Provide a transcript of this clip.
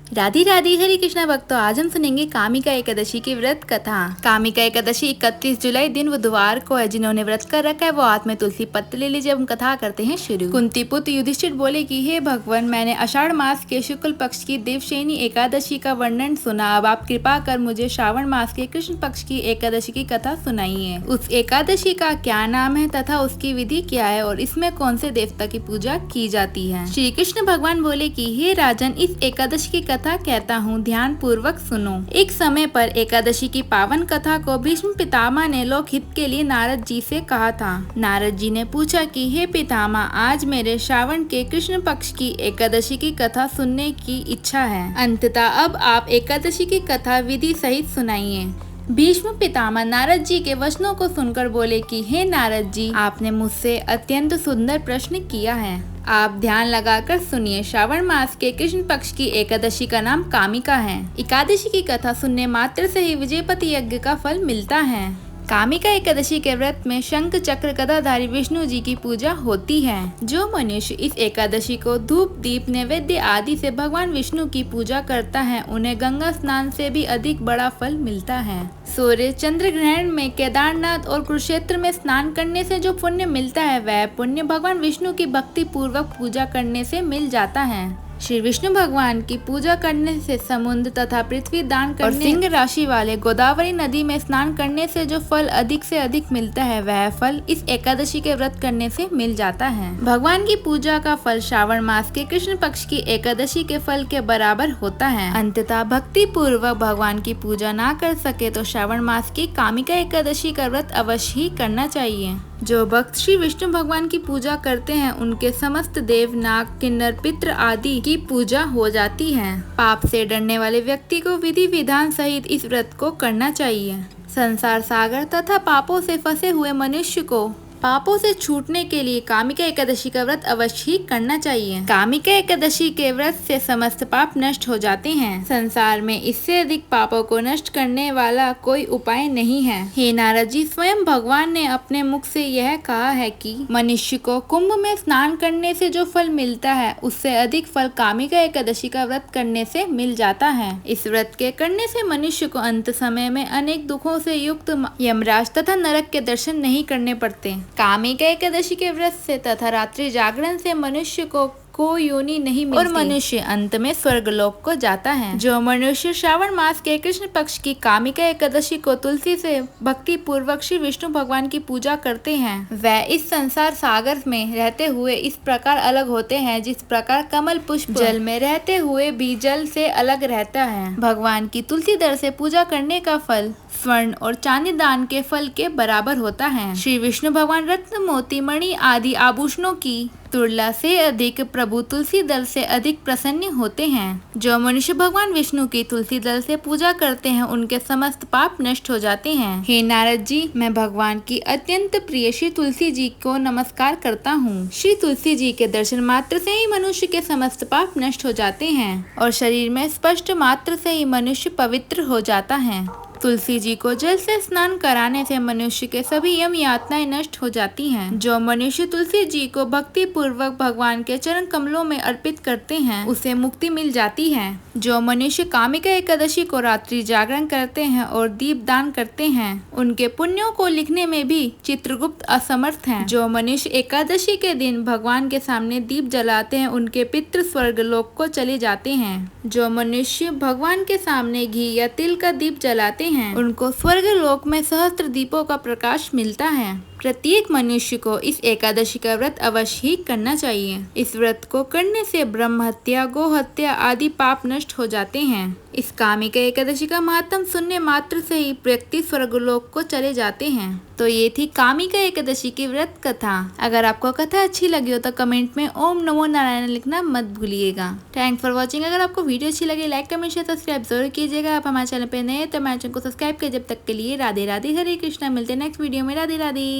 राधे राधे हरे कृष्णा भक्तों, आज हम सुनेंगे कामिका एकादशी की व्रत कथा। कामिका एकादशी 31 जुलाई दिन बुधवार को है। जिन्होंने व्रत कर रखा है वो हाथ में तुलसी पत्र ले लीजिए। हम कथा करते हैं शुरू। कुंती पुत्र युधिष्ठिर बोले कि हे भगवान, मैंने आषाढ़ मास के शुक्ल पक्ष की देवशयनी एकादशी का वर्णन सुना। अब आप कृपा कर मुझे श्रावण मास के कृष्ण पक्ष की एकादशी की कथा सुनाइए। उस एकादशी का क्या नाम है तथा उसकी विधि क्या है और इसमें कौन से देवता की पूजा की जाती है। श्री कृष्ण भगवान बोले कि हे राजन, इस एकादशी की कथा कहता हूँ, ध्यान पूर्वक सुनो। एक समय पर एकादशी की पावन कथा को भीष्म पितामह ने लोकहित के लिए नारद जी से कहा था। नारद जी ने पूछा कि हे पितामह, आज मेरे श्रावण के कृष्ण पक्ष की एकादशी की कथा सुनने की इच्छा है। अंततः अब आप एकादशी की कथा विधि सहित सुनाइए। भीष्म पितामह नारद जी के वचनों को सुनकर बोले कि हे नारद जी, आपने मुझसे अत्यंत सुंदर प्रश्न किया है। आप ध्यान लगाकर सुनिए। श्रावण मास के कृष्ण पक्ष की एकादशी का नाम कामिका है। एकादशी की कथा सुनने मात्र से ही विजयपति यज्ञ का फल मिलता है। कामिका एकादशी के व्रत में शंख चक्र गदाधारी विष्णु जी की पूजा होती है। जो मनुष्य इस एकादशी को धूप दीप नैवेद्य आदि से भगवान विष्णु की पूजा करता है, उन्हें गंगा स्नान से भी अधिक बड़ा फल मिलता है। सूर्य चंद्र ग्रहण में केदारनाथ और कुरुक्षेत्र में स्नान करने से जो पुण्य मिलता है, वह पुण्य भगवान विष्णु की भक्ति पूर्वक पूजा करने से मिल जाता है। श्री विष्णु भगवान की पूजा करने से समुद्र तथा पृथ्वी दान करने और सिंह राशि वाले गोदावरी नदी में स्नान करने से जो फल अधिक से अधिक मिलता है, वह फल इस एकादशी के व्रत करने से मिल जाता है। भगवान की पूजा का फल श्रावण मास के कृष्ण पक्ष की एकादशी के फल के बराबर होता है। अंततः भक्ति पूर्वक भगवान की पूजा ना कर सके तो श्रावण मास की कामिका एकादशी का व्रत अवश्य ही करना चाहिए। जो भक्त श्री विष्णु भगवान की पूजा करते हैं, उनके समस्त देव नाग किन्नर पितृ आदि की पूजा हो जाती है। पाप से डरने वाले व्यक्ति को विधि विधान सहित इस व्रत को करना चाहिए। संसार सागर तथा पापों से फंसे हुए मनुष्य को पापों से छूटने के लिए कामिका एकादशी का व्रत अवश्य ही करना चाहिए। कामिका एकादशी के व्रत से समस्त पाप नष्ट हो जाते हैं। संसार में इससे अधिक पापों को नष्ट करने वाला कोई उपाय नहीं है। हे नारद जी, स्वयं भगवान ने अपने मुख से यह कहा है कि मनुष्य को कुंभ में स्नान करने से जो फल मिलता है, उससे अधिक फल कामिका एकादशी का व्रत करने से मिल जाता है। इस व्रत के करने से मनुष्य को अंत समय में अनेक दुखों से युक्त यमराज तथा नरक के दर्शन नहीं करने पड़ते। कामिका एकादशी के व्रत से तथा रात्रि जागरण से मनुष्य को योनि नहीं मिलती और मनुष्य अंत में स्वर्गलोक को जाता है। जो मनुष्य श्रावण मास के कृष्ण पक्ष की कामिका एकादशी को तुलसी से भक्ति पूर्वक श्री विष्णु भगवान की पूजा करते हैं, वह इस संसार सागर में रहते हुए इस प्रकार अलग होते हैं जिस प्रकार कमल पुष्प जल में रहते हुए भी जल से अलग रहता है। भगवान की तुलसी दल से पूजा करने का फल स्वर्ण और चांदी दान के फल के बराबर होता है। श्री विष्णु भगवान रत्न मोती मणि आदि आभूषणों की तुलना से अधिक प्रभु तुलसी दल से अधिक प्रसन्न होते हैं। जो मनुष्य भगवान विष्णु की तुलसी दल से पूजा करते हैं, उनके समस्त पाप नष्ट हो जाते हैं। हे नारद जी, मैं भगवान की अत्यंत प्रिय श्री तुलसी जी को नमस्कार करता हूँ। श्री तुलसी जी के दर्शन मात्र से ही मनुष्य के समस्त पाप नष्ट हो जाते हैं और शरीर में स्पष्ट मात्र से ही मनुष्य पवित्र हो जाता है। तुलसी जी को जल से स्नान कराने से मनुष्य के सभी यम यातनाएं नष्ट हो जाती हैं। जो मनुष्य तुलसी जी को भक्ति पूर्वक भगवान के चरण कमलों में अर्पित करते हैं, उसे मुक्ति मिल जाती है। जो मनुष्य कामिका एकादशी को रात्रि जागरण करते हैं और दीप दान करते हैं, उनके पुण्यों को लिखने में भी चित्रगुप्त असमर्थ हैं। जो मनुष्य एकादशी के दिन भगवान के सामने दीप जलाते हैं, उनके पितृ स्वर्गलोक को चले जाते हैं। जो मनुष्य भगवान के सामने घी या तिल का दीप जलाते हैं, उनको स्वर्गलोक में सहस्त्र दीपों का प्रकाश मिलता है। प्रत्येक मनुष्य को इस एकादशी का व्रत अवश्य ही करना चाहिए। इस व्रत को करने से ब्रह्म हत्या, गो हत्या आदि पाप नष्ट हो जाते हैं। इस कामिका एकादशी का महात्म सुनने मात्र से ही व्यक्ति स्वर्गलोक को चले जाते हैं। तो ये थी कामिका एकादशी की व्रत कथा। अगर आपको कथा अच्छी लगी हो तो कमेंट में ओम नमो नारायण लिखना मत भूलिएगा। Thanks for watching. अगर आपको वीडियो अच्छी लगी, लाइक कमेंट शेयर सब्सक्राइब जरूर कीजिएगा। आप हमारे चैनल पे नए तो हमारे चैनल को सब्सक्राइब कीजिए। जब तक के लिए राधे राधे हरे कृष्णा। मिलते हैं नेक्स्ट वीडियो में। राधे राधे।